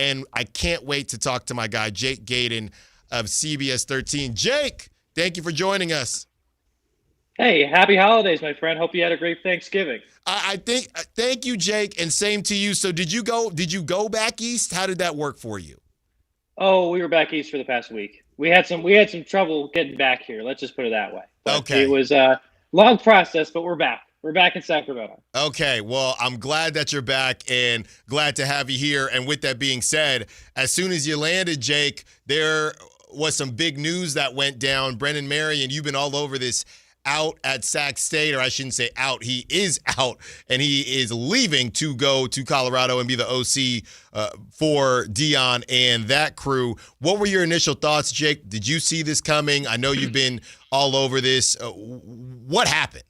and I can't wait to talk to my guy, Jake Gadon of CBS 13. Jake, thank you for joining us. Hey, happy holidays, my friend. Hope you had a great Thanksgiving. I think thank you, Jake, and same to you. So did you go back east? How did that work for you? Oh, we were back east for the past week. We had some trouble getting back here. Let's just put it that way. But it Okay. was a long process, but we're back. We're back in Sacramento. Okay, well, I'm glad that you're back and glad to have you here. And with that being said, as soon as you landed, Jake, there was some big news that went down. Brennan, Marion, you've been all over this, out at Sac State, or I shouldn't say out. He is out, and he is leaving to go to Colorado and be the OC for Dion and that crew. What were your initial thoughts, Jake? Did you see this coming? I know you've been all over this. What happened?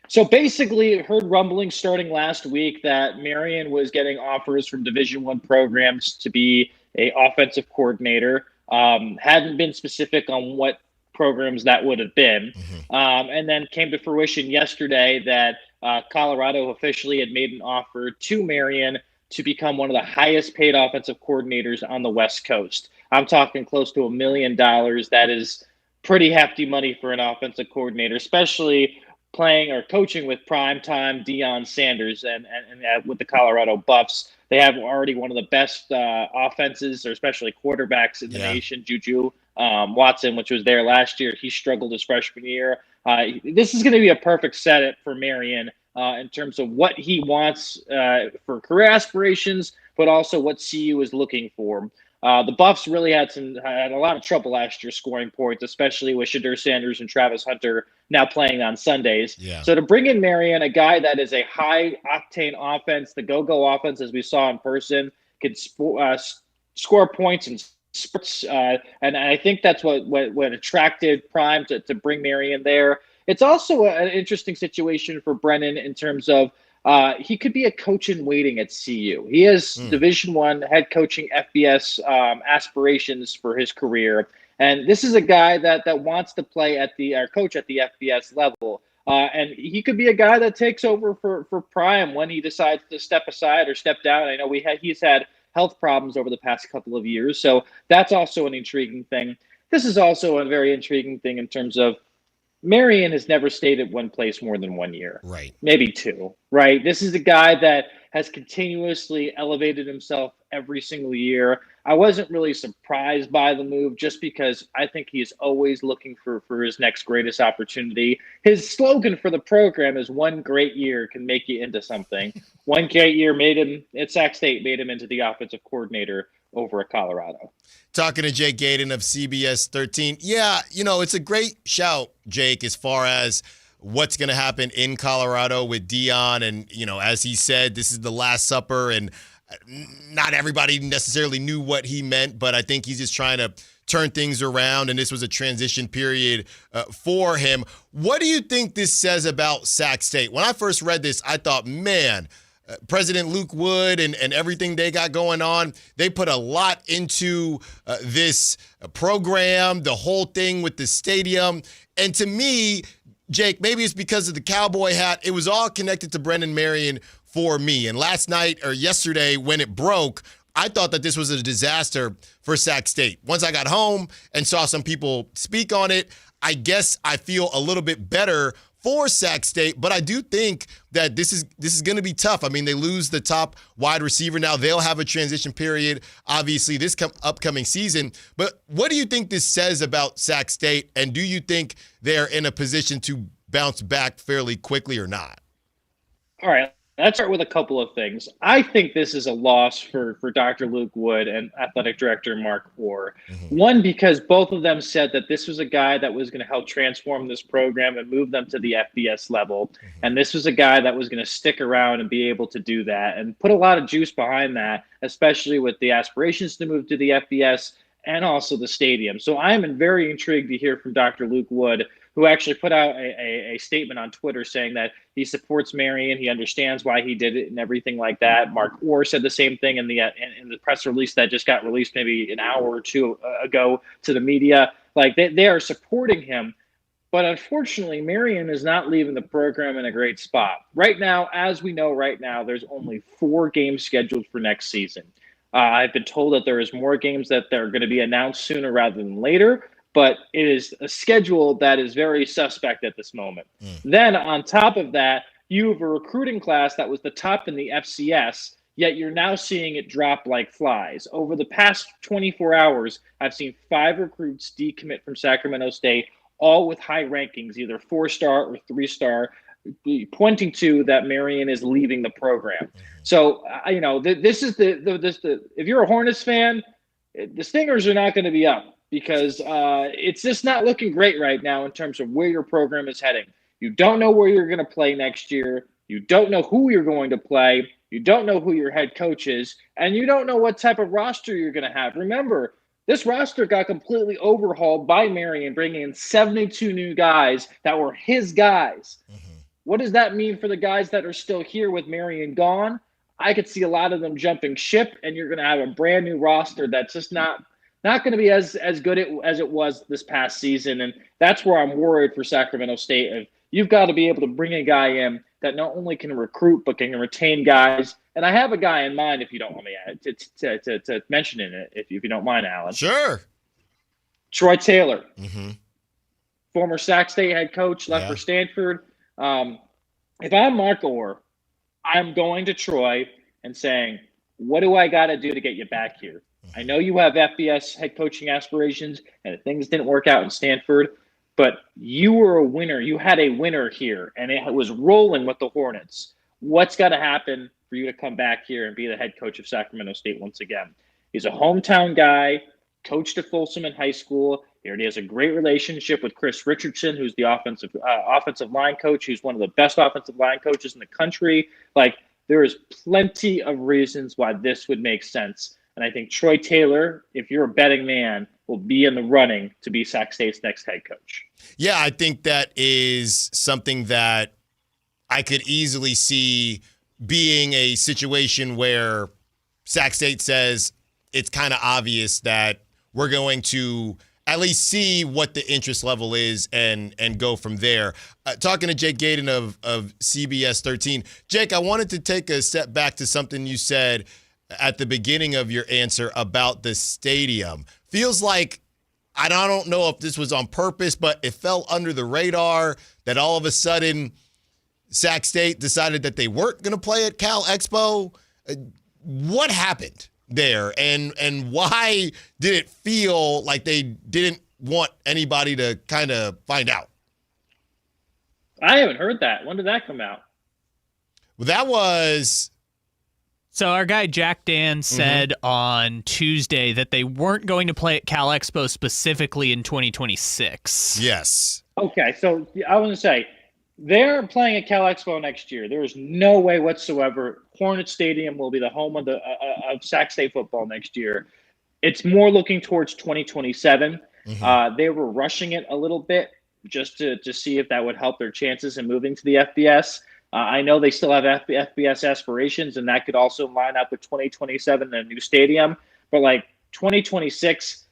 So basically, heard rumblings starting last week that Marion was getting offers from Division I programs to be a offensive coordinator. Hadn't been specific on what programs that would have been. And then came to fruition yesterday that Colorado officially had made an offer to Marion to become one of the highest paid offensive coordinators on the West Coast. I'm talking close to $1 million. That is pretty hefty money for an offensive coordinator, especially playing or coaching with primetime Deion Sanders and with the Colorado Buffs. They have already one of the best offenses, or especially quarterbacks in the nation. Juju Watson, which was there last year, he struggled his freshman year. This is going to be a perfect setup for Marion in terms of what he wants for career aspirations, but also what CU is looking for. The Buffs really had a lot of trouble last year scoring points, especially with Shadur Sanders and Travis Hunter now playing on Sundays. So to bring in Marion, a guy that is a high-octane offense, the go-go offense, as we saw in person, could score points and sports, and I think that's what attracted Prime to bring Marion there. It's also an interesting situation for Brennan in terms of he could be a coach in waiting at CU. He has Division I head coaching FBS aspirations for his career, and this is a guy that wants to play at coach at the FBS level. And he could be a guy that takes over for Prime when he decides to step aside or step down. I know he's had health problems over the past couple of years, so that's also an intriguing thing. This is also a very intriguing thing in terms of Marion has never stayed at one place more than 1 year. Right. Maybe two, right? This is a guy that has continuously elevated himself every single year. I wasn't really surprised by the move just because I think he is always looking for his next greatest opportunity. His slogan for the program is "One great year can make you into something." One great year made him at Sac State, made him into the offensive coordinator over at Colorado. Talking to Jake Gadon of CBS 13. Yeah, it's a great shout, Jake, as far as what's going to happen in Colorado with Dion. And, as he said, this is the Last Supper, and not everybody necessarily knew what he meant, but I think he's just trying to turn things around, and this was a transition period for him. What do you think this says about Sac State? When I first read this, I thought, man, President Luke Wood and everything they got going on, they put a lot into this program, the whole thing with the stadium. And to me, Jake, maybe it's because of the cowboy hat, it was all connected to Brennan Marion for me. And last night or yesterday when it broke, I thought that this was a disaster for Sac State. Once I got home and saw some people speak on it, I guess I feel a little bit better for Sac State, but I do think that this is going to be tough. I mean, they lose the top wide receiver now. They'll have a transition period, obviously, this upcoming season. But what do you think this says about Sac State, and do you think they're in a position to bounce back fairly quickly or not? All right. Let's start with a couple of things. I think this is a loss for Dr. Luke Wood and athletic director Mark Orr. One, because both of them said that this was a guy that was going to help transform this program and move them to the FBS level. And this was a guy that was going to stick around and be able to do that and put a lot of juice behind that, especially with the aspirations to move to the FBS and also the stadium. So I'm very intrigued to hear from Dr. Luke Wood, who actually put out a statement on Twitter saying that he supports Marion, he understands why he did it and everything like that. Mark Orr said the same thing in the press release that just got released maybe an hour or two ago to the media. Like they are supporting him, but unfortunately, Marion is not leaving the program in a great spot. Right now, as we know right now, there's only 4 games scheduled for next season. I've been told that there is more games that they're going to be announced sooner rather than later, but it is a schedule that is very suspect at this moment. Then on top of that, you have a recruiting class that was the top in the FCS, yet you're now seeing it drop like flies. Over the past 24 hours, I've seen 5 recruits decommit from Sacramento State, all with high rankings, either 4-star or 3-star, pointing to that Marion is leaving the program. So, this is if you're a Hornets fan, the Stingers are not going to be up because it's just not looking great right now in terms of where your program is heading. You don't know where you're going to play next year. You don't know who you're going to play. You don't know who your head coach is, and you don't know what type of roster you're going to have. Remember, this roster got completely overhauled by Marion, bringing in 72 new guys that were his guys. What does that mean for the guys that are still here with Marion gone? I could see a lot of them jumping ship, and you're going to have a brand new roster that's just not going to be as good as it was this past season. And that's where I'm worried for Sacramento State. You've got to be able to bring a guy in that not only can recruit but can retain guys. And I have a guy in mind, if you don't want me to mention it, if you don't mind, Alan. Sure. Troy Taylor, former Sac State head coach, left for Stanford. If I'm Mark Orr, I'm going to Troy and saying, what do I got to do to get you back here? I know you have FBS head coaching aspirations and things didn't work out in Stanford, but you were a winner. You had a winner here, and it was rolling with the Hornets. What's got to happen for you to come back here and be the head coach of Sacramento State once again? He's a hometown guy, coached at Folsom in high school. He already has a great relationship with Chris Richardson, who's the offensive line coach, who's one of the best offensive line coaches in the country. Like, there is plenty of reasons why this would make sense. And I think Troy Taylor, if you're a betting man, will be in the running to be Sac State's next head coach. Yeah, I think that is something that I could easily see being a situation where Sac State says it's kind of obvious that we're going to at least see what the interest level is and go from there. Talking to Jake Gadon of CBS 13. Jake, I wanted to take a step back to something you said at the beginning of your answer about the stadium. Feels like, I don't know if this was on purpose, but it fell under the radar that all of a sudden Sac State decided that they weren't going to play at Cal Expo. What happened there, and why did it feel like they didn't want anybody to kind of find out? I haven't heard that. When did that come out? Well, that was... So our guy Jack Dan said on Tuesday that they weren't going to play at Cal Expo specifically in 2026. Yes. Okay, so I was going to say, they're playing at Cal Expo next year. There is no way whatsoever Hornet Stadium will be the home of of Sac State football next year. It's more looking towards 2027. They were rushing it a little bit just to see if that would help their chances in moving to the FBS. I know they still have FBS aspirations, and that could also line up with 2027 and a new stadium. But like 2026,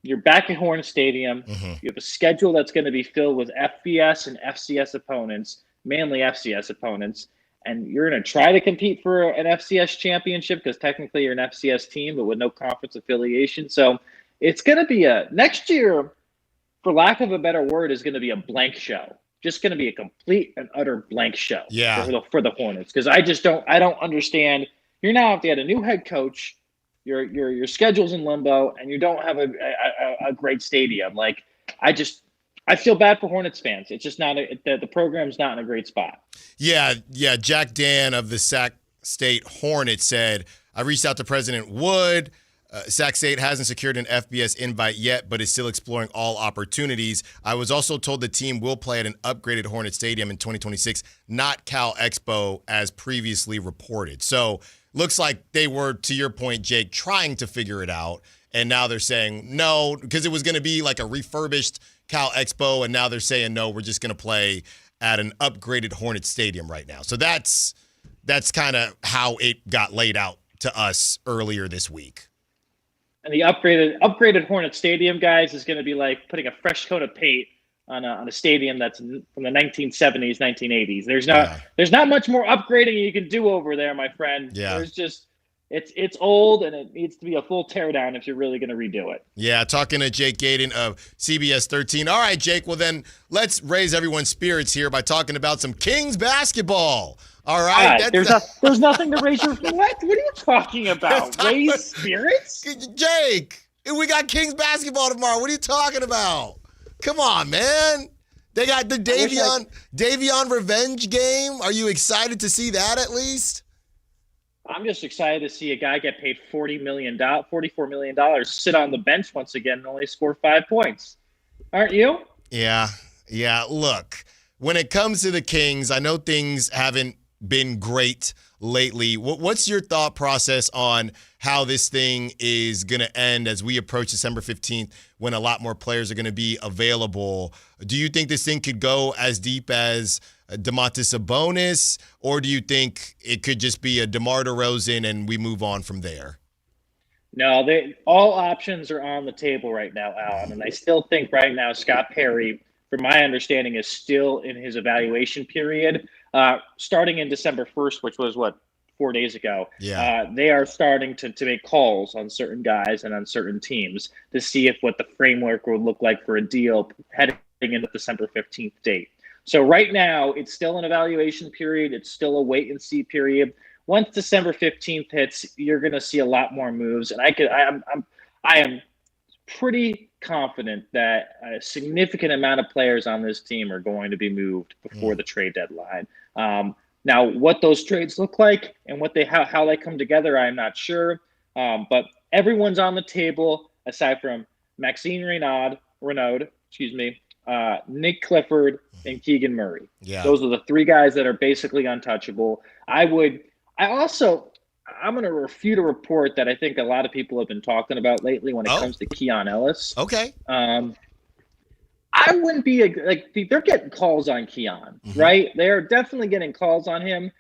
you're back at Hornet Stadium. You have a schedule that's going to be filled with FBS and FCS opponents, mainly FCS opponents. And you're going to try to compete for an FCS championship because technically you're an FCS team, but with no conference affiliation. So it's going to be next year, for lack of a better word, is going to be a blank show. Just going to be a complete and utter blank show for the Hornets. Because I don't understand. You're now, if they had a new head coach, your schedule's in limbo, and you don't have a great stadium. Like, I feel bad for Hornets fans. It's just not the program's not in a great spot. Yeah. Jack Dan of the Sac State Hornets said, I reached out to President Wood. Sac State hasn't secured an FBS invite yet, but is still exploring all opportunities. I was also told the team will play at an upgraded Hornet Stadium in 2026, not Cal Expo as previously reported. So looks like they were, to your point, Jake, trying to figure it out. And now they're saying no, because it was going to be like a refurbished Cal Expo. And now they're saying, no, we're just going to play at an upgraded Hornet Stadium right now. So that's kind of how it got laid out to us earlier this week. And the upgraded Hornet Stadium, guys, is going to be like putting a fresh coat of paint on a stadium that's from the 1970s, 1980s. There's not much more upgrading you can do over there, my friend. Yeah. it's old and it needs to be a full teardown if you're really going to redo it. Yeah, talking to Jake Gadon of CBS 13. All right, Jake, well then let's raise everyone's spirits here by talking about some Kings basketball. All right. There's nothing to raise your what? What are you talking about? Raise spirits? Jake, we got Kings basketball tomorrow. What are you talking about? Come on, man. They got the Davion revenge game. Are you excited to see that at least? I'm just excited to see a guy get paid $44 million, sit on the bench once again and only score 5 points. Aren't you? Yeah. Look, when it comes to the Kings, I know things haven't been great lately. What's your thought process on how this thing is going to end as we approach December 15th when a lot more players are going to be available? Do you think this thing could go as deep as Domantas Sabonis, or do you think it could just be a DeMar DeRozan and we move on from there? No, all options are on the table right now, Allen. And I still think right now Scott Perry, from my understanding, is still in his evaluation period. Starting in December 1st, which was 4 days ago, they are starting to make calls on certain guys and on certain teams to see what the framework would look like for a deal heading into the December 15th date. So right now, it's still an evaluation period. It's still a wait and see period. Once December 15th hits, you're going to see a lot more moves. And I am pretty confident that a significant amount of players on this team are going to be moved before the trade deadline. Now, what those trades look like and how they come together, I'm not sure. But everyone's on the table aside from Maxime Renaud, Nick Clifford, and Keegan Murray. Yeah. Those are the 3 guys that are basically untouchable. I'm going to refute a report that I think a lot of people have been talking about lately when it comes to Keon Ellis. Okay. I wouldn't be they're getting calls on Keon, right? They're definitely getting calls on him.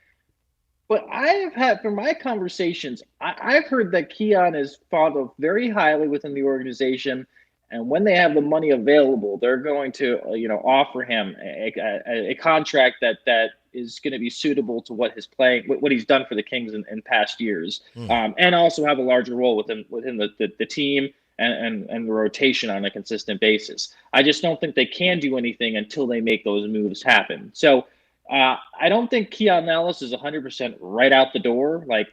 But I have had, from my conversations, I've heard that Keon is thought of very highly within the organization. And when they have the money available, they're going to, offer him a contract that is going to be suitable to what he's done for the Kings in past years, and also have a larger role within the team and the rotation on a consistent basis. I just don't think they can do anything until they make those moves happen. So I don't think Keon Ellis is 100% right out the door. I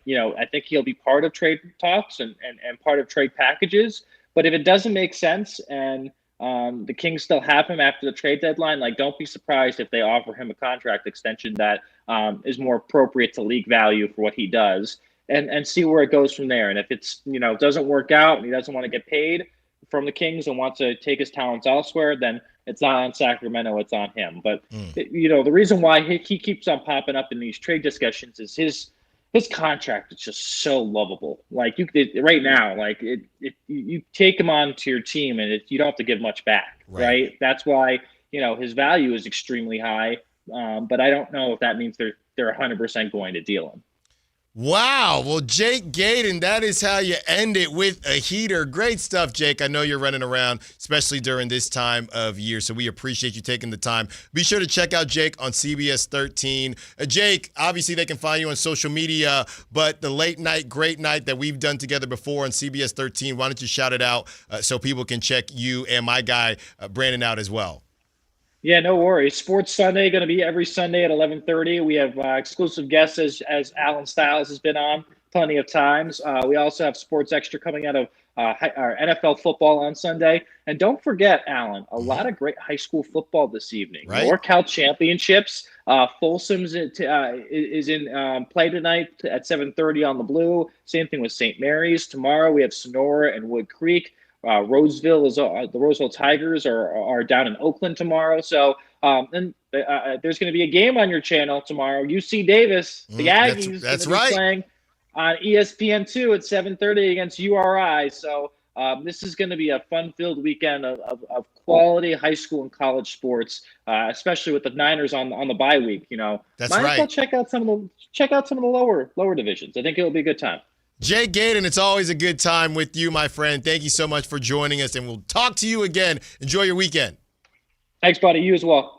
think he'll be part of trade talks and part of trade packages. But if it doesn't make sense and the Kings still have him after the trade deadline, don't be surprised if they offer him a contract extension that is more appropriate to league value for what he does, and see where it goes from there. And if it's doesn't work out and he doesn't want to get paid from the Kings and wants to take his talents elsewhere, then it's not on Sacramento, it's on him. But the reason why he keeps on popping up in these trade discussions is his contract is just so lovable. You take him onto your team and you don't have to give much back, right? That's why his value is extremely high. But I don't know if that means they're 100% going to deal him. Wow. Well, Jake Gadon, that is how you end it with a heater. Great stuff, Jake. I know you're running around, especially during this time of year, so we appreciate you taking the time. Be sure to check out Jake on CBS 13. Jake, obviously they can find you on social media, but the late night, great night that we've done together before on CBS 13, why don't you shout it out so people can check you and my guy, Brennan, out as well? Yeah, no worries. Sports Sunday going to be every Sunday at 11:30. We have exclusive guests as Allen Stiles has been on plenty of times. We also have Sports Extra coming out of our NFL football on Sunday. And don't forget, Allen, a lot of great high school football this evening. Right. NorCal Championships. Folsom's is in play tonight at 7:30 on the Blue. Same thing with St. Mary's. Tomorrow we have Sonora and Wood Creek. Roseville the Roseville Tigers are down in Oakland tomorrow. So there's going to be a game on your channel tomorrow. UC Davis, the Aggies, that's right, playing on ESPN2 at 7:30 against URI. So this is going to be a fun-filled weekend of quality high school and college sports, especially with the Niners on the bye week. That's might right. as well check out some of the lower divisions. I think it'll be a good time. Jake Gadon, it's always a good time with you, my friend. Thank you so much for joining us, and we'll talk to you again. Enjoy your weekend. Thanks, buddy. You as well.